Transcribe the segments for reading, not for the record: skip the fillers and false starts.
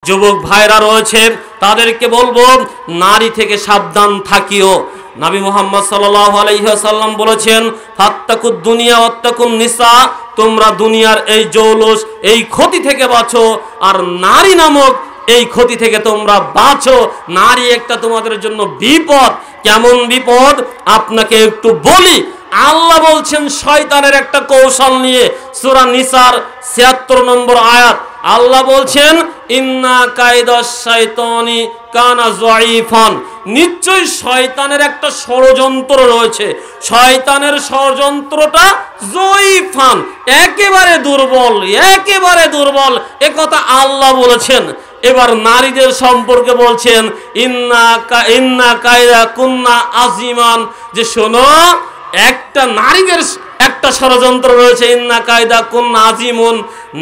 যুবক ভাইরা রয়েছে তাদেরকে বলবো নারী থেকে সাবধান থাকিও। নবী মুহাম্মদ সাল্লাল্লাহু আলাইহি ওয়াসাল্লাম বলেছেন, ফাত্তাকুদ দুনিয়া ওয়াত্তাকুন নিসা, তোমরা দুনিয়ার এই জৌলুস, এই ক্ষতি থেকে বাঁচো, আর নারী নামক এই ক্ষতি থেকে তোমরা বাঁচো। নারী একটা তোমাদের জন্য বিপদ। কেমন বিপদ আপনাকে একটু বলি। আল্লাহ বলছেন শয়তানের একটা কৌশল নিয়ে, সূরা নিসার ৭৬ নম্বর আয়াত। আল্লাহ বলছেন, ইন্না কায়দাশ শাইতানি কানা যায়ীফান, নিশ্চয়ই শয়তানের একটা ষড়যন্ত্র রয়েছে। শয়তানের ষড়যন্ত্রটা যায়ীফান, একেবারে দুর্বল, একেবারে দুর্বল, এ কথা আল্লাহ বলেছেন। এবার নারীদের সম্পর্কে বলছেন, ইন্না কায়দা কুন্না আজিমান, যে শোনো একটা নারীদের একটা ষড়যন্ত্র রয়েছে। ইন্না কায়দা কুন্না আজিমুন,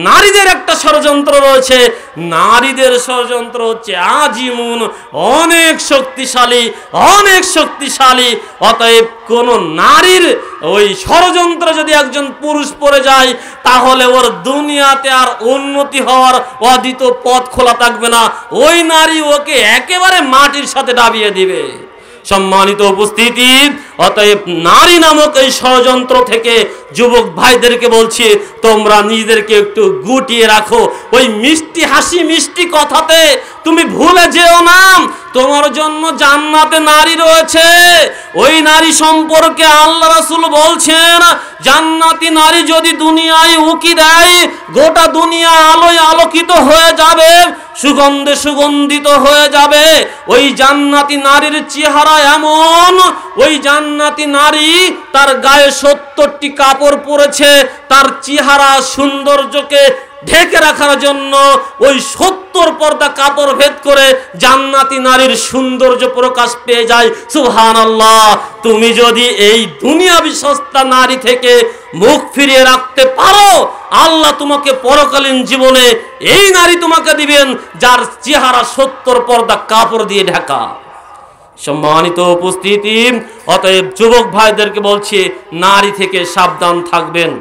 নারীদের একটা ষড়যন্ত্র রয়েছে। নারীদের ষড়যন্ত্র হচ্ছে আজিমুন, অনেক শক্তিশালী, অনেক শক্তিশালী। অতএব কোন নারীর ওই ষড়যন্ত্র যদি একজন পুরুষ পড়ে যায়, তাহলে ওর দুনিয়াতে আর উন্নতি হওয়ার অদ্বিত পথ খোলা থাকবে না। ওই নারী ওকে একেবারে মাটির সাথে ডাবিয়ে দিবে। সম্মানিত উপস্থিতি, অতএব নারী নামক এই ষড়যন্ত্র থেকে যুবক ভাইদেরকে বলছি, তোমরা নিজেদেরকে একটু গুটিয়ে রাখো। ওই মিষ্টি হাসি মিষ্টি কথাতে তুমি ভুলে যেও না তোমার জন্য জান্নাতে নারী রয়েছে। ওই নারী সম্পর্কে আল্লাহ রাসূল বলছেন, জান্নাতি নারী যদি দুনিয়ায় উকি দেয়, গোটা দুনিয়া আলোয় আলোকিত হয়ে যাবে, সুগন্ধে সুগন্ধিত হয়ে যাবে। ওই জান্নাতি নারীর চেহারা এমন, ওই জান্নাতি নারী তার গায়ে ৭০টি কাপড় পরেছে, তার চেহারা সৌন্দর্যকে ঢেকে রাখার জন্য ওই ৭০ পর্দা কাপড় ভেদ করে জান্নাতি নারীর সৌন্দর্য প্রকাশ পেয়ে যায়। সুবহানাল্লাহ। তুমি যদি এই দুনিয়াবি সস্তা নারী থেকে মুখ ফিরিয়ে রাখতে পারো, আল্লাহ তোমাকে পরকালীন জীবনে এই নারী তোমাকে দিবেন যার চেহারা ৭০ পর্দা কাপড় দিয়ে ঢাকা। সম্মানিত উপস্থিতি, অতএব যুবক ভাইদেরকে বলছি, নারী থেকে সাবধান থাকবেন।